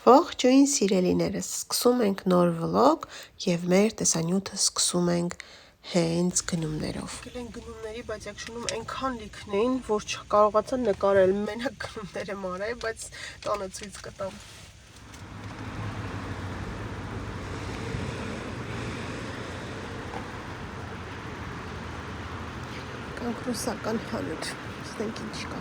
Ողջույն սիրելիներս, սկսում ենք նոր վլոգ և մեր տեսանյութը սկսում ենք հենց գնումներով։ Գել են գնումների, բայց եկշնում այնքան լիքն էին, որ չկարողացա նկարել, մենակ գնումներ եմ արել, բայց տանը ցույց կտամ։ Կանք ռուսական հանութ, ստենք ինչ կա։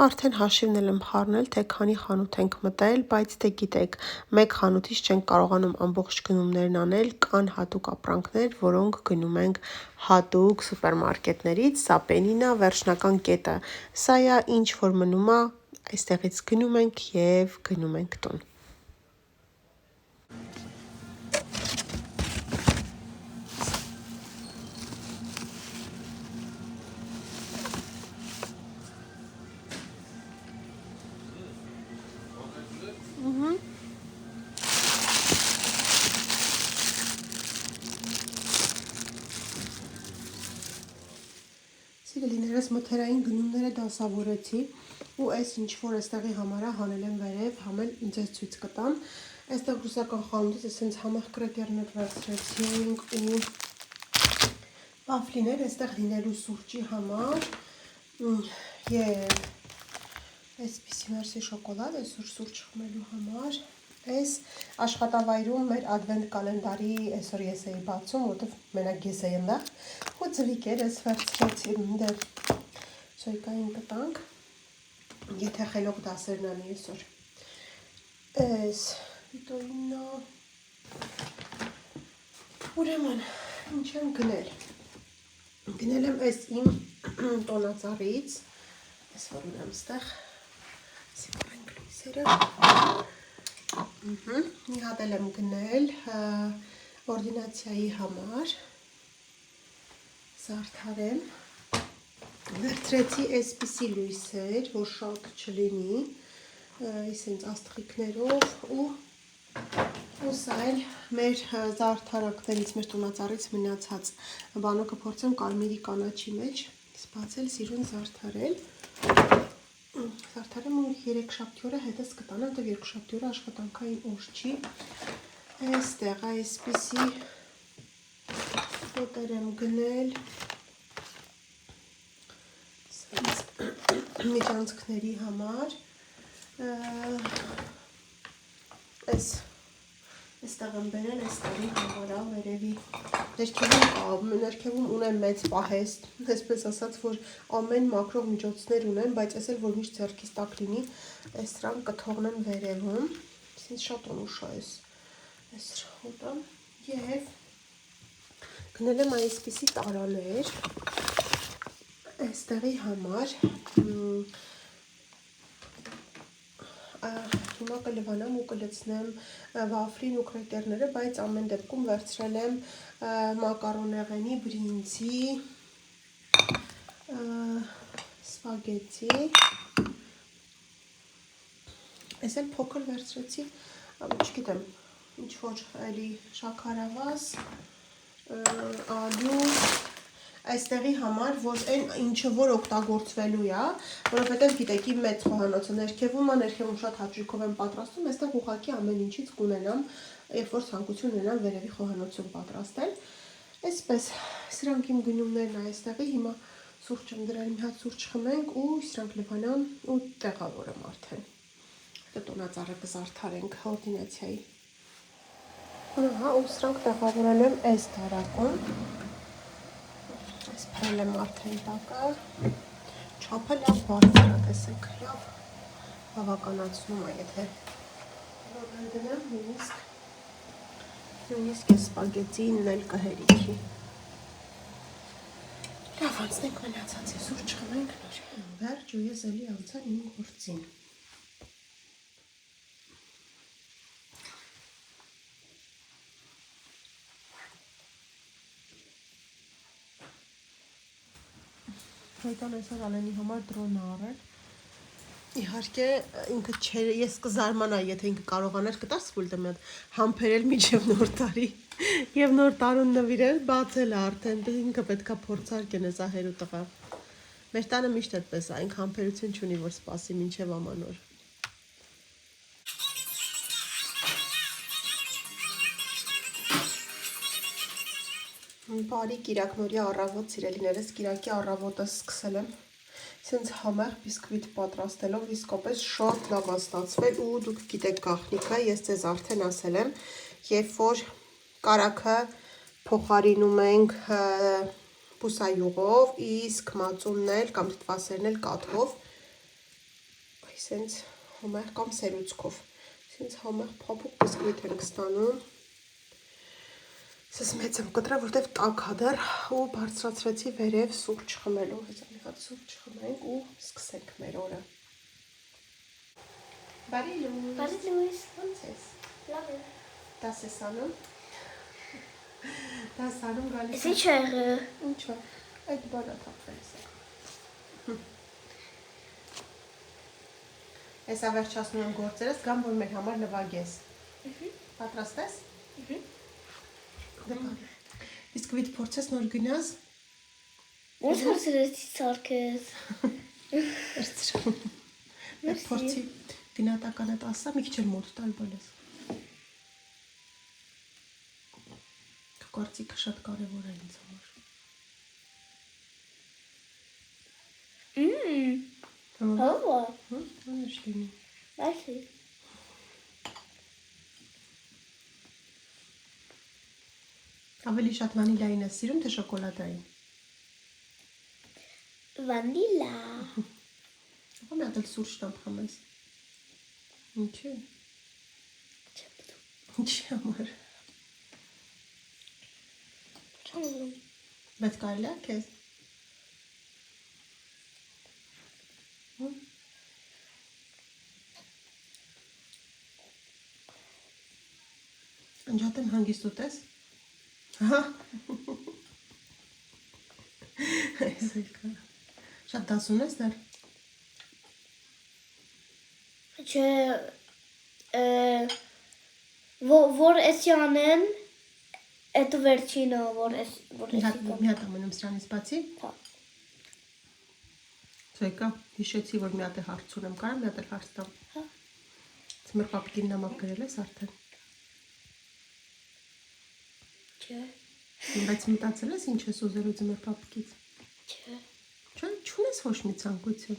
Արդեն հաշիվն էլ եմ խառնել, թե քանի խանութ ենք մտել, բայց դե գիտեք, մեկ խանութից չենք կարողանում ամբողջ գնումներն անել, կան հատուկ ապրանքներ, որոնք գնում ենք հատուկ սուպերմարկետներից, սա Պենին է, վերջնական կետը, սա է, ինչ որ մնում է, այստեղից գնում ենք և գնում ենք տուն։ Սիրելիներս մթերային գնումները դասավորեցի ու այս ինչ որ այստեղի համարա հանել եմ վերև, համել ձեզ ցույց կտամ։ Այստեղ ռուսական խանութից այսպես համեղ կրեկերներ վերցրեցինք ու վաֆլիներ այստեղ լինելու սուրճի համար և այսպիսի մերսի շոկոլադ այսօր սուրճ խմելու համար։ Այս աշխատավայրում մեր ադվենտ կալենդարի այսօր ես էի բացում, որտև մենակ ես էի այնտեղ, ու ձվիկեր ես վերցրեցի, դեռ սոյկային կտանք, եթե խելոք դասերն անի այսօր։ Այս վիտոինա, ուրեմն, ինչ եմ գնել։ Գնել եմ այս իմ տոնածառից, այս որ ունեմ ստեղ, սիպարենք լույսերը, մի հատ էլ եմ գնել օրդինացիայի համար, զարդարեմ, վերցրեցի այսպիսի լույսեր, որ շատ չլինի, այսինչ աստղիկներով ու սա էլ մեր զարդարանքներից, մեր տոնածառից մնացած բանը կփորձեմ կարմիրի կանաչի մեջ սպացել, սիրուն զարդարել, զարդարեմ ու երեքշաբթի օրը հետս կտանեմ, դե երկուշաբթի օրը աշխատանքային օր չի, այստեղ այսպիսի ֆոտեր եմ գնել միջանցքների համար, այստեղ եմ բերել այստեղի համարա վերևի, ներքևում ունեմ մեծ պահեստ, այսպես ասած, որ ամեն մաքրող միջոցներ ունեմ, բայց ես էլ որ միշտ ձեռքիս տակ լինի, այս սրան կթողնեմ վերևում, շատ անուշ է այս հոտը, և գնել եմ այսպիսի տարաներ, այստեղի համար, հիմա կլվանամ ու կլցնեմ վաֆլին ու կրեկերները, բայց ամեն դեպքում վերցրել եմ մակարոնեղենի, բրինձի, սպագետի, այս էլ փոքր վերցրեցի, չգիտեմ, ինչ որ էլի շաքարավազ, ալու, այստեղի համար, որ այն ինչը որ օգտագործվելու է, որովհետև գիտեք իմ մեծ խոհանոցը ներքևում է, ներքևում շատ հաճույքով եմ պատրաստում, այստեղ ուղղակի ամեն ինչից կունենամ, երբ որ ցանկություն ունենամ վերևի խոհանոցում պատրաստել, այսպես սրանք իմ գնումներն է այստեղի, հիմա սուրճ եմ դրել, մի հատ սուրճ խմենք ու սրանք լվանամ ու տեղավորեմ արդեն, տոնածառը կզարդարենք օրդինացիայի, ու սրանք տեղավորել եմ այս դարակում, այս փրել եմ արդեն տակը, չափը լավ բարձր է, տեսեք, լավ բավականացնում է, եթե նոր դնեմ, նույնիսկ Նույնիսկ այս սպագետին էլ կհերիքի։ Լավ, անցնենք մնացածի սուրճ խմենք նոր։ Վերջ ու ես էլի անցա իմ գործին։ Հայտան այսօր Ալենի համար դրոն առել։ Իհարկե ինքը չէր, ես կզարմանա, եթե ինքը կարողանար կտար սպուլտը մի հատ համբերել մինչև նոր տարի եւ նոր տարուն նվիրել, բացել արդեն, ինքը պետքա փորձարկեն էսա հերու տղա։ Մեր տանը միշտ այդպես է, ինքը համբերություն չունի, որ սպասի մինչև ամանոր։ Բարի Կիրակնորյա առավոտ, սիրելիներս, Կիրակի առավոտը սկսել եմ սենց համեղ բիսկվիթ պատրաստելով, իսկապես շատ լավ է ստացվել ու դուք գիտեք գաղտնիքը, ես ձեզ արդեն ասել եմ, երբ որ կարագը փոխարինում ենք բուսայուղով, իսկ մածունն էլ կամ թթվասերն էլ կաթով, սենց համեղ կամ սերուցքով, սենց համեղ փափուկ բիսկվիթ ենք ստանում։ Սես մեծ եմ կտրել, որտև տաք ա դեռ ու բարձրացրեցի վերև սուրճ խմելու, հենց մի հատ սուրճ խմենք ու սկսենք մեր օրը։ Բարի լույս։ Բարի լույս։ Ոնց ես։ Լավ է։ Դաս ես անում։ Դաս անում գալիս։ Էսի չեղը։ Ինչ է։ Այդ բանը թափվել է։ Հեսա վերջացնում եմ գործերս, գամ որ մեր համար նվագես։ Պատրաստ ես։ Բիսկվիթ փորձես նոր գնաս։ Ոնց հասրեցի ցարքես։ Մեր փորձի գնահատականը 10-ը, մի քիչ էլ մոտ տալ բալես։ Կարծիքը շատ կարևոր է ինձ համար։ Հովա։ Ոնց լինի։ Այսի։ Ավելի շատ վանիլային ես սիրում, թե շոկոլադային։ Վանիլա։ Ո՞ւմ է դել սուրճ տամբ խմես։ Ինչի՞։ Ինչի համար։ Չանեմ։ Բայց կարելի է քեզ։ Անջատեմ հանգիստ ուտես։ Հա։ Այսքան։ Շատ դաս ունես դեռ։ Չէ, որ էսի անեն, էդ վերջինը, որ էսի Մի հատ ամենում սրանից բացի։ Հա։ Ցույկա, հիշեցի, որ մի հատ է հարց ունեմ, կարամ մի հատ էլ հարց տամ։ Հա։ Ձմեռ պապիկին նամակ գրել ես արդեն։ Չէ։ Բայց մտածել ես ինչ ես ուզելու ձմեռ պապիկից։ Չէ։ Չէ, չունես ոչ մի ցանկություն։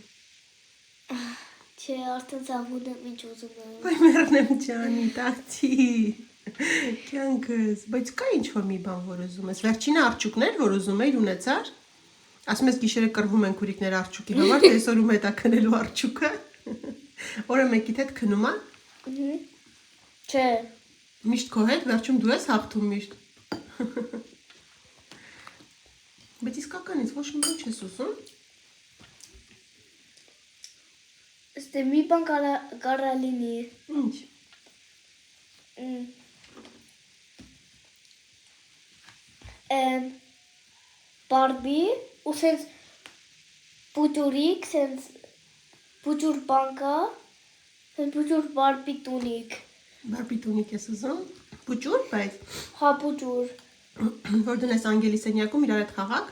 Չէ, արդեն ցավում եմ ինչ ուզում եմ։ Ոայ մեռնեմ ջանի, տացի։ Կյանքս, բայց կա ինչ որ մի բան որ ուզում ես։ Վերջինը արջուկներ որ ուզում էիր ունեցար։ Ասում ես գիշերը կռվում են քուրիկներ արջուկի համար, թե այսօր ում հետ է քնելու արջուկը։ Օրը մեկիդ հետ քնում է։ Չէ։ Միշտ քո հետ, վերջում դու ես հաղթում միշտ։ Բայց իսկականից ոչ մի բան չես ուզում։ Ստե մի բան կարա լինի։ Ինչ։ Բարբի ու սենց պուճուրիկ, սենց պուճուր բանկա, սենց պուճուր բարբի տունիկ։ Բարբի տունիկ ես ուզում։ Պուճուր, բայց։ Հա, պուճուր։ Որ դնես անգելի սենյակում իրար հետ խաղաք։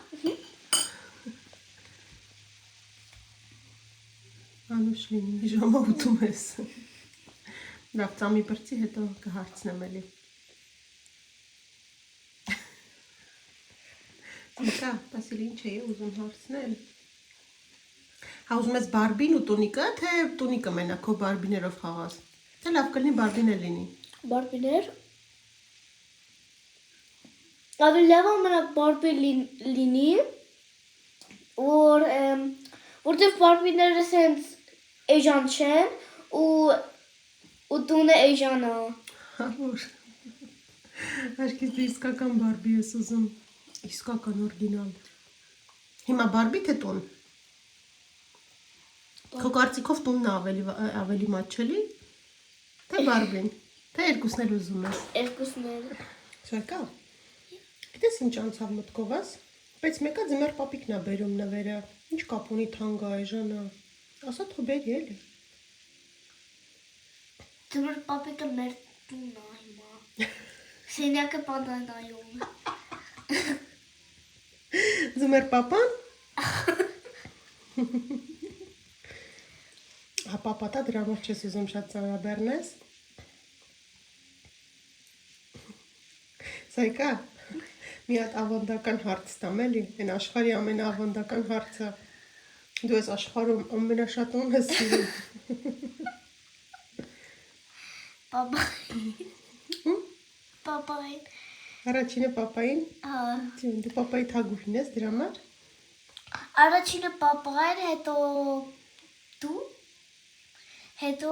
Անուշ լինի, ժամը ուտում ես։ Լավ, ծամի բրծի, հետո կհարցնեմ էլի։ Կա, պասիլի ինչ էի ուզում հարցնել։ Հա ուզում ես բարբին ու տունիկը, թե տունիկը մենակ քո բարբիներով խաղաս։ Թե լավ կլինի բարբին էլ լինի։ Բարբիներ։ Ավելի լավ ամենակ բարբի լինի, որտև բարբիները սենց էժան չեն ու տունը էժան է։ Հա որ։ Աշկից դու իսկական բարբի ես ուզում, իսկական օրգինալ։ Հիմա բարբի թե տուն։ Քո կարծիքով տունն ավելի մատչելի, թե բարբին, թե երկուսն էլ ուզում ես։ Երկուսն էլ։ Շարկա։ Գիտես ինչ անցավ մտքովս, բայց մեկը ձմեռ պապիկն է բերում նվերը։ Ինչ կապ ունի թանգա այժանա։ Ասա թո բերի էլի։ Ձմեռ պապիկը մեր տունն է հիմա։ Սենյակը պանդանայում։ Ձմեռ պապան։ Պապատա դրա համար չես ուզում շատ ծանրաբեռնես։ Սայկա, մի հատ ավանդական հարց տամ էլի, այն աշխարհի ամենաավանդական հարցը։ Դու ես աշխարհում ամենաշատ ում ես սիրում։ Պապային։ Առաջինը պապային։ Հա։ Դու պապայի թագուհին ես դրա համար։ Առաջինը պապային, հետո դու, հետո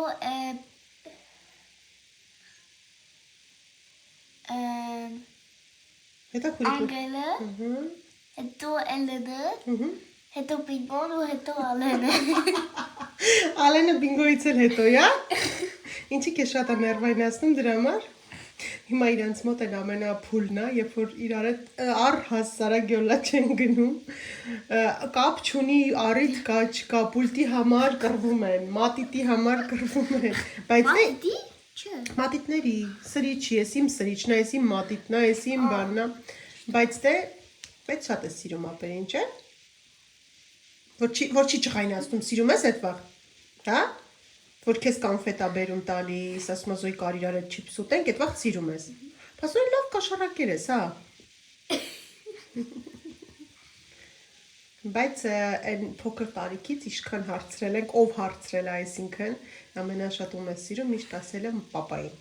Հետո քույրիկը։ Անգելը, հետո Էլենը, հետո Բինգոն ու հետո Ալենը։ Ալենը բինգոից էլ հետո, յա։ Ինչի՞ քեզ շատ է ներվայնացնում դրա համար։ Հիմա իրանց մոտ էլ ամենափուլն է, երբ որ իրար հետ առհասարակյոլա չեն գնում, կապ չունի առիթ կա, չկա, պուլտի համար կռվում են, մատիտի համար կռվում են, բայց Մատիտի? Չէ։ մատիտների սրիչի, ես իմ սրիչն է, ես իմ մատիտն է, ես իմ բանն է, բայց շատ է սիրում ապերին, չէ՞։ Որ չի ճղայնացնում, սիրում ես այդ վաղ, հա։ Որ քեզ կոնֆետա բերում տալիս, ասում ես ոյ կար իրար հետ չիփս ուտենք, այդ վաղ սիրում ես։ Ասում լավ կաշառակեր ես, հա։ Բայց այն փոքր տարիքից իշքան հարցրել ենք, ով հարցրել է, այսինքն ամենաշատ ում ես սիրում, միշտ ասել եմ պապային։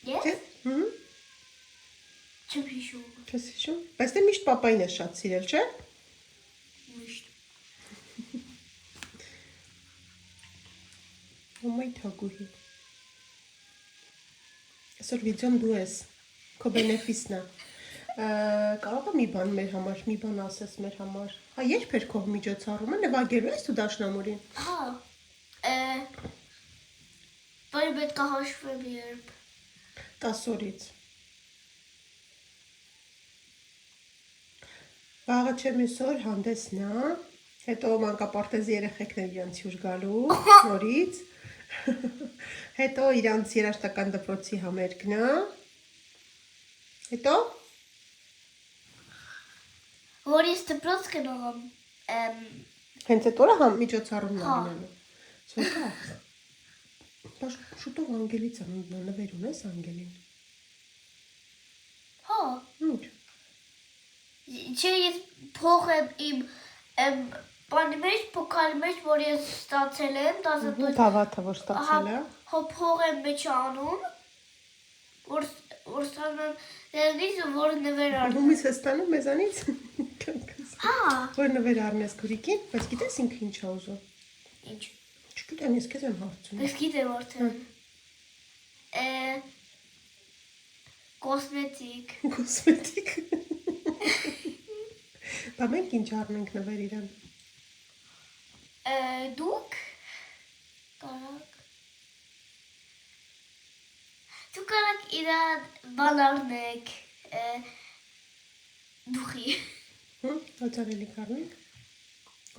Ես։ Չեմ հիշում։ Չես հիշում։ Բայց դե միշտ պապային ես շատ սիրել, չէ՞։ Միշտ։ Ոմայ թագուհի։ Այսօր վիդեոն դու ես, քո բենեֆիսն է։ Կարող է մի բան մեր համար, մի բան ասես մեր համար։ Հա, երբ էր քո միջոցառումը, նվագելու ես դու դաշնամուրին։ Հա։ Բայց պետք է հաշվեմ երբ։ 10 օրից։ Վաղը չեմ այսօր հանդեսն է, հետո մանկապարտեզի երեխեքներ իրանց հյուր գալու նորից, հետո իրանց երաժշտական դպրոցի համերգն է, հետո Որ ես դպրոց գնամ, հենց այդ օրը միջոցառումն է լինելու։ Սոկա։ Բայց շուտով Անգելից նվեր ունես Անգելին։ հա, Ինչ։ չէ ես փող եմ իմ բանի մեջ, փոքարի մեջ, որ ես ստացել եմ, Դավաթը որ ստացել է։ Հա, փող եմ մեջ անում, որ ստանում եմ դրանից, որ նվեր արնում։ Ումից ես ստանում մեզանից։ Հա։ Որ նվեր առնես քուրիկին, բայց գիտես ինքը ինչ է ուզում։ Ինչ։ Չգիտեմ, ես քեզ եմ հարցնում։ Ես գիտեմ արդեն։ Կոսմետիկ։ Կոսմետիկ։ Բա մենք ինչ առնենք նվեր իրան։ Դուք կարաք իրան բան առնեք, դուխի։ Հացարելի կառնենք։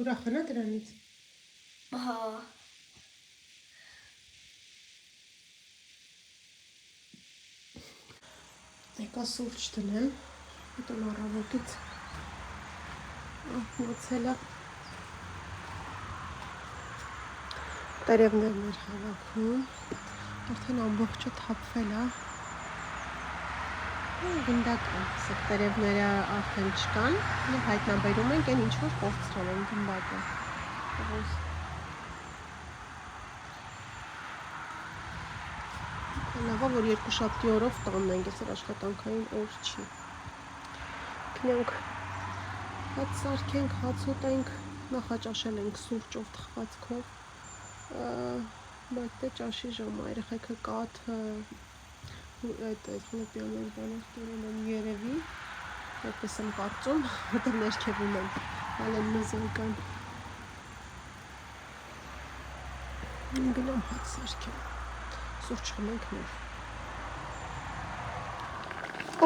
Ուրախանա դրանից։ Հա։ Եկա սուրճ տնեմ, հետո առավոտից մոցել է տերևներն էր հավաքում, արդեն ամբողջը թափվել է, գնդական, սև տերևները արդեն չկան, և հայտնաբերում ենք այն ինչ-որ կորցրել են գմբակը։ Լավա, որ երկու շաբթի օրով տաննենք, ես էլ աշխատանքային օր չի։ Գնանք հաց սարքենք, հաց ուտենք, նախաճաշել ենք սուրճով թխվածքով, բայց դե ճաշի ժամը երեխեքը կաթը, այդ խնոպյաներ բաներ դրել են երևի, այդպես եմ կարծում, որտեղ ներքևում են, ալեն մզոյկան։ Գնամ հաց սարքեմ, սուրճ խմենք նոր։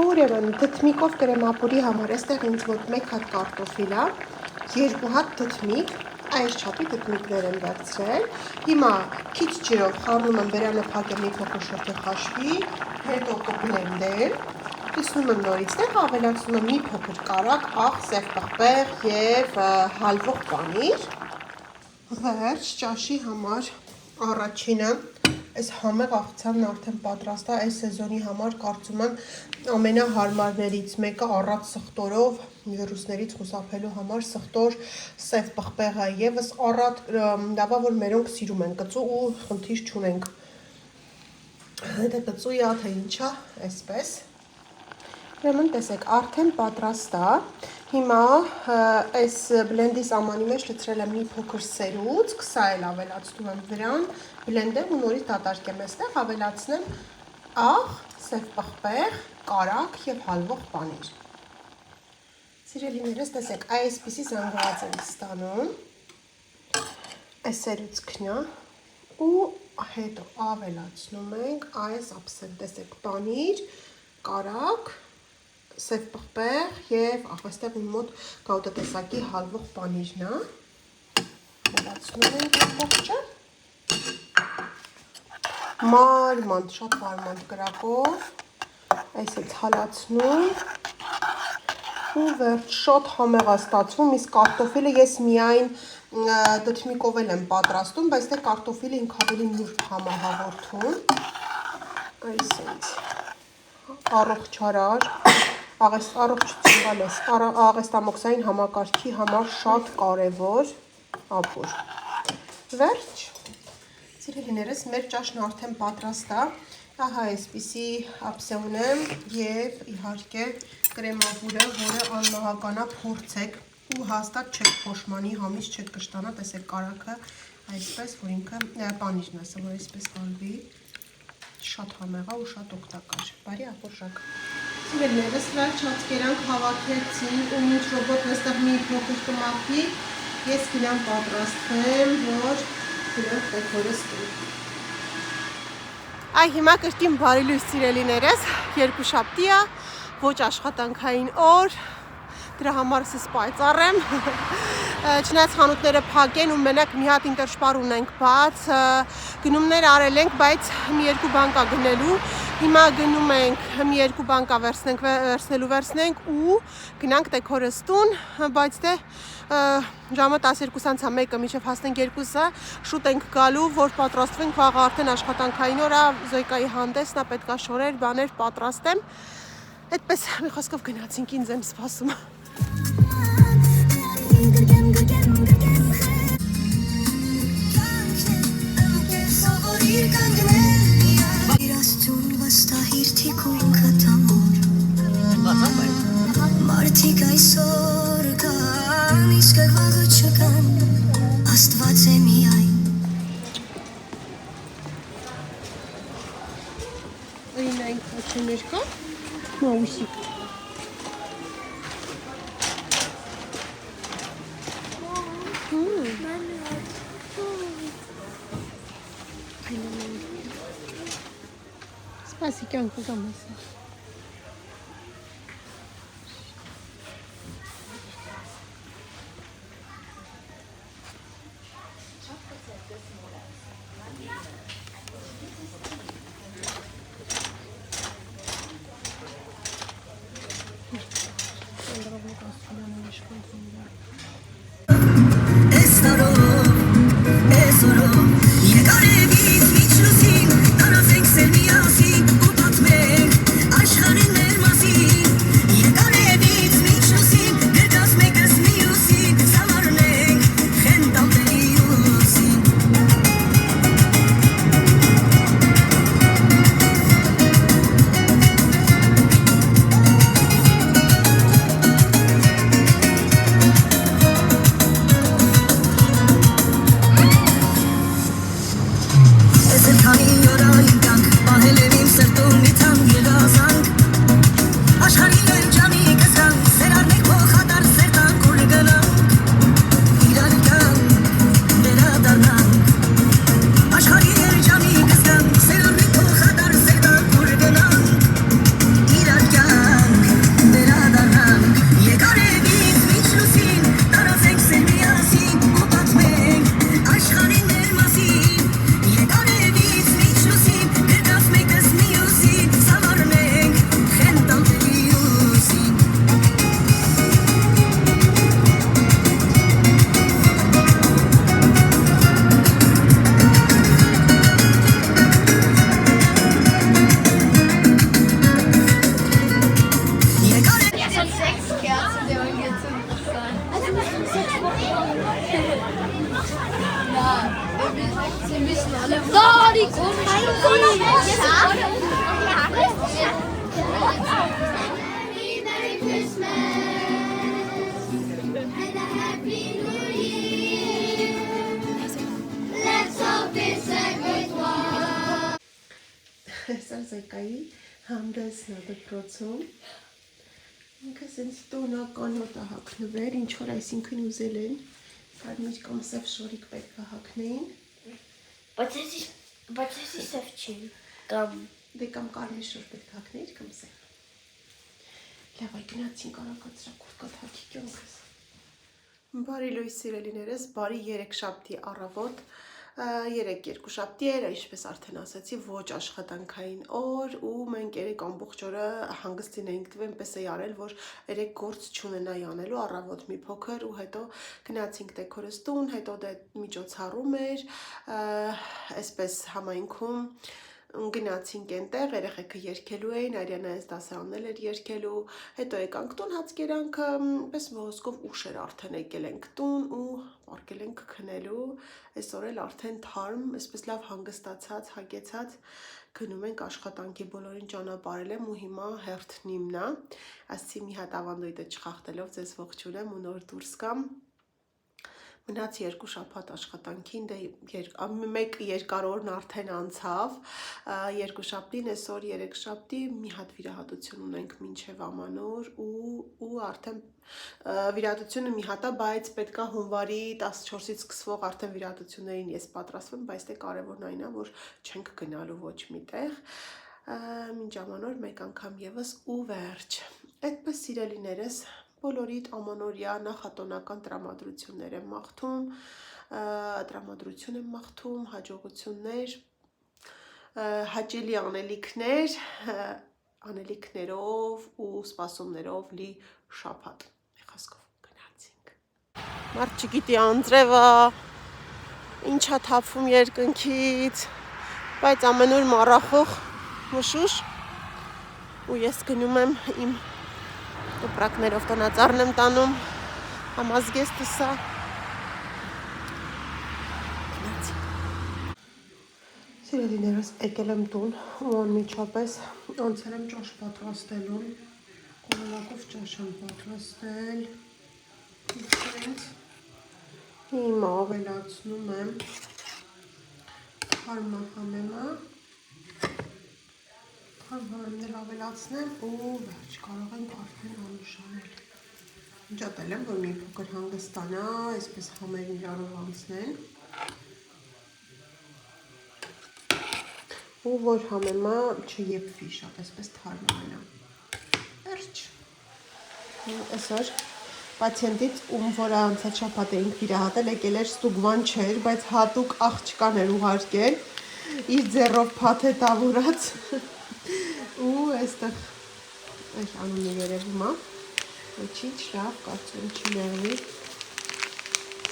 Ուրեմն դդմիկով կրեմապուրի համար էստեղ ինձ մոտ 1 հատ կարտոֆիլ է, 2 հատ դդմիկ, այս չափի դդմիկներ եմ վերցրել։ Հիմա քիչ ջրով խառնում եմ բերանը փակեմ մի փոքր շրթի խաշվի, հետո կբլենդեմ, կիսնում եմ նորից տեղ, ավելացնում եմ մի փոքր կարագ, աղ, սև պղպեղ և հալվող պանիր։ Վերջ ճաշի համար առաջինը այս համեղ աղցանն արդեն պատրաստ է, այս սեզոնի համար կարծում եմ ամենահարմարներից մեկը առատ սխտորով վիրուսներից խուսափելու համար սխտոր սև պղպեղը եւս առատ լավա որ մերոնք սիրում են կծու ու խնդիր չունենք։ Դա կծու է թե ինչա, այսպես։ Ուրեմն տեսեք, արդեն պատրաստ է։ Հիմա այս բլենդի սամանի մեջ լցրել եմ մի փոքր սերուցք, սա էլ ավելացնում եմ վրան, բլենդեմ ու նորից դատարկեմ այստեղ, ավելացնեմ աղ, սև պղպեղ, կարագ և հալվող պանիր։ Սիրելիներս, տեսեք, այսպիսի զանգված եմ ստանում, այս սերուցքն է ու հետո ավելացնում ենք այս ափսեն, տեսեք, պանիր, կարագ, սև պղպեղ և այստեղ իմ մոտ գաուդատեսակի հալվող պանիրն է, ավելացնում ենք ամբողջը, մարմանդ, շատ մարմանդ կրակով, այսից հալացնում ու վերջ շատ համեղ է ստացվում, իսկ կարտոֆիլը ես միայն դդմիկով եմ պատրաստում, բայց դե կարտոֆիլը ինք ավելի նուրբ համահաղորդում, այսից առողջարար, աղեստամոքսային համակարգի համար շատ կարևոր ապուր։ Վերջ, սիրելիներս, մեր ճաշն արդեն պատրաստ է, ահա այսպիսի ափսե ունեմ և իհարկե կրեմապուրը, որը անմահական է, փորձեք ու հաստատ չեք փոշմանի, համից չեք կշտանա, տեսեք կարագը այսպես, որ ինքը պանիրն ասեմ, որ այսպես ալվի, շատ համեղ է ու շատ օգտակար, բարի ապորժակ։ Սիրելիներս, վերջ հացկերանք հավաքեցին ու մինչ ռոբոտն այստեղ մի փոքր կմաքրի, ես գնամ պատրաստեմ, որ գնանք դեկորը ստում։ Այ հիմա կրկին բարի լույս սիրելիներս, երկուշաբթի է, ոչ աշխատանքային օր, դրա համար սս պայծառ եմ, չնայած խանութները փակ են ու մենակ մի հատ ինտերշպար ունենք բաց, գնումներ արել ենք, բայց մի երկու բան կա գնելու, հիմա գնում ենք մի երկու բան կա վերցնենք ու գնանք դեկորս տուն, բայց դե ժամը 12:01-ը մինչև հասնենք 2-ը շուտ ենք գալու, որ պատրաստվենք, վաղը արդեն աշխատանքային օր է, Զոյկայի հանդեսն է, պետք է շորեր, բաներ պատրաստեմ, այդպես մի խոսքով գնացինք, ինձ եմ սպասում։ Մարդիկ այսօր կան, իսկ վաղը չկան, Աստված է միայն։ Այնայք աչեներ կա, մաուսիկ։ Սպասի կյանք կգամ ասա։ Այսօր զեկայի հանդեսն է դպրոցում։ Ինքը սենց տոնական նոտ է հագնվել, ինչ որ այսինքն ուզել են, կարմիր կամ սև շորիկ պետք է հագնեին։ Բայց էսի սև չի, կամ Դե կամ կարմիր շոր պետք է հագնեիր կամ սև։ Լավ, այ գնացինք արագացրակուրկատ հագի կյանքս։ Բարի լույս սիրելիներս, բարի երեքշաբթի առավոտ, երկուշաբթի էր, ինչպես արդեն ասացի, ոչ աշխատանքային օր ու մենք երեք ամբողջ օրը հանգստին էինք տվել, այնպես էի արել, որ երեք գործ չունենայի անելու, առավոտ մի փոքր ու հետո գնացինք դեկորս տուն, հետո դե միջոցառում էր, այսպես համայնքում գնացինք այնտեղ, երեխեքը երգելու էին, Արիանայից դասարանել էր երգելու, հետո եկանք տուն, հաց կերանք, պես ոսկով ուշ էր արդեն եկել ենք տուն ու պարկել ենք քնելու, այսօր էլ արդեն թարմ, այսպես լավ հանգստացած, հագեցած գնում ենք աշխատանքի, բոլորին ճանապարհել եմ ու հիմա հերթն իմն է, ասացի մի հատ ավանդույթը չխախտելով ձեզ ողջունեմ ու նոր դուրս գամ։ Մնաց 2 շաբաթ աշխատանքին, դե մեկ երկար օրն արդեն անցավ, 2 շաբթին, այսօր 3 շաբթի, մի հատ վիրահատություն ունենք մինչև ամանոր ու արդեն վիրահատությունը մի հատ է, բայց պետքա հունվարի 14-ից սկսվող արդեն վիրահատություններին ես պատրաստվում, բայց դե կարևորն այն է, որ չենք գնալու ոչ միտեղ, մինչ ամանոր մեկ անգամ եւս ու վերջ։ Այդպես սիրելիներս բոլորիդ ամանորյա նախատոնական տրամադրություններ եմ մաղթում, հաջողություններ, հաճելի անելիքներ, անելիքներով ու սպասումներով լի շաբաթ։ Խոսքով գնացինք։ Մարդ չգիտի անձրևը, ինչա թափվում երկնքից, բայց ամեն օր մառախող մշուշ ու ես գնում եմ իմ տոպրակներով տնածառն եմ տանում, համազգեստը սա, սիրելիներս եկել եմ տուն ու անմիջապես անցել եմ ճաշ պատրաստելուն, կողմնակով ճաշ եմ պատրաստել, հիմա ավելացնում եմ հարմահամեմը, Համարումներ ավելացնեմ ու վերջ կարող ենք արդեն անուշանել։ Նջատել եմ, որ մի փոքր հանգստանա, այսպես համերին իրարով անցնեն։ Ու որ համեմա չեփվի շատ, այսպես թարմանա։ Վերջ։ Այսօր պացիենտից որ անցած շաբաթ էինք վիրահատել, եկել էր ստուգման չէր, բայց հատուկ աղջկան էր ուղարկել, իր ձեռով փաթեթավորած ու այստեղ այս անունը երևում է, ոչինչ լավ, կարծում չի լեղվի,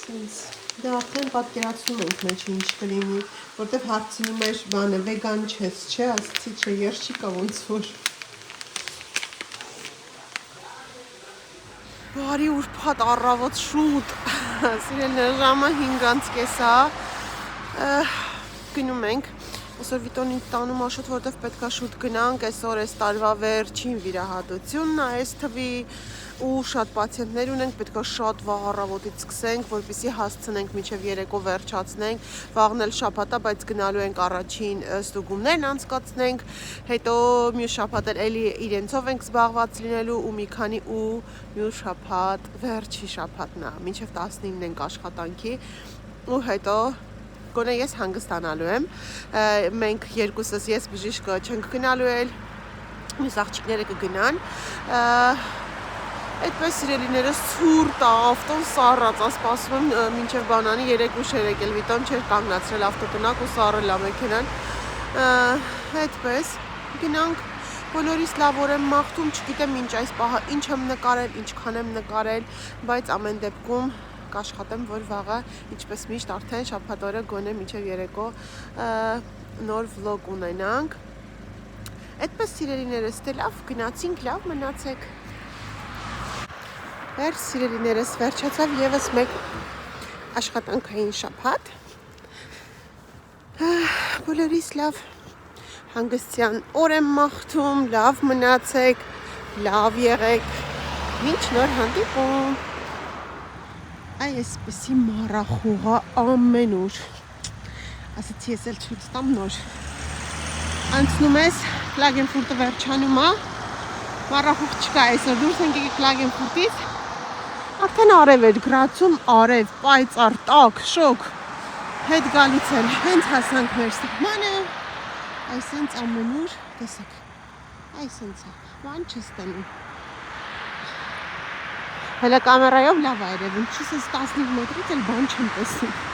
սենց, դա արդեն պատկերացնում ենք մեջ ինչ կլինի, որտև հարցնում էր բանը, վեգան չես, չէ, ասացի չէ, երս չի կա ոնց որ։ Բարի ուրբաթ առավոտ շուտ, սիրելիներ ժամը 5:30 է, գնում ենք, այսօր Վիտոնին տանում աշոտ, որտև պետքա շուտ գնանք, այսօր այս տարվա վերջին վիրահատությունն է, այս թվի ու շատ պացիենտներ ունենք, պետքա շատ վաղ առավոտից սկսենք, որպեսզի հասցնենք մինչև երեկո վերջացնենք, վաղն էլ շաբաթ է, բայց գնալու ենք առաջին ստուգումներն անցկացնենք, հետո մյուս շաբաթ էլի իրենցով ենք զբաղված լինելու ու մի քանի ու մյուս շաբաթ վերջի շաբաթն է, մինչև 19-ն ենք աշխատանքի ու հետո գոնե ես հանգստանալու եմ, մենք երկուսս ես բժիշկը չենք գնալու էլ, մյուս աղջիկները կգնան, այդպես սիրելիներս ցուրտ է, ավտոն սառած, սպասում եմ մինչև բանանի 3 ուշ էր եկել, Վիտոն չէր կանգնացրել ավտոտնակ ու սառել է մեքենան, այդպես գնանք, բոլորիս լավ օր եմ մաղթում, չգիտեմ ինչ այս պահը, ինչ եմ նկարել, ինչքան եմ նկարել, բայց ամեն դեպքում կաշխատեմ, որ վաղը, ինչպես միշտ արդեն շաբաթ օրը գոնե մինչև երեկո նոր վլոգ ունենանք։ Այդպես սիրելիներս, դե լավ գնացինք, լավ մնացեք։ Սիրելիներս, վերջացավ եւս մեկ աշխատանքային շաբաթ։ Բոլորիս լավ հանգստյան օր եմ մաղթում, լավ մնացեք, լավ եղեք, մինչ նոր հանդիպում։ Այսպեսի մառախուղա ամեն ուր, ասացի ես էլ ցույց տամ նոր։ Անցնում ես Klagenfurt-ը վերջանում է, մառախուղ չկա, այսօր դուրս ենք եկել Klagenfurt-ից, արդեն արև էր գրացում, արև, պայծառ, տաք, շոկ, հետ գալուց էլ հենց հասանք մեր սեղմանը, այսենց ամեն ուր, տեսեք, այսենց է, բան չես տնում։ Հələ կամերայով լավ է երևում, չուս ես 15 մետրից էլ բան չեմ տեսնում։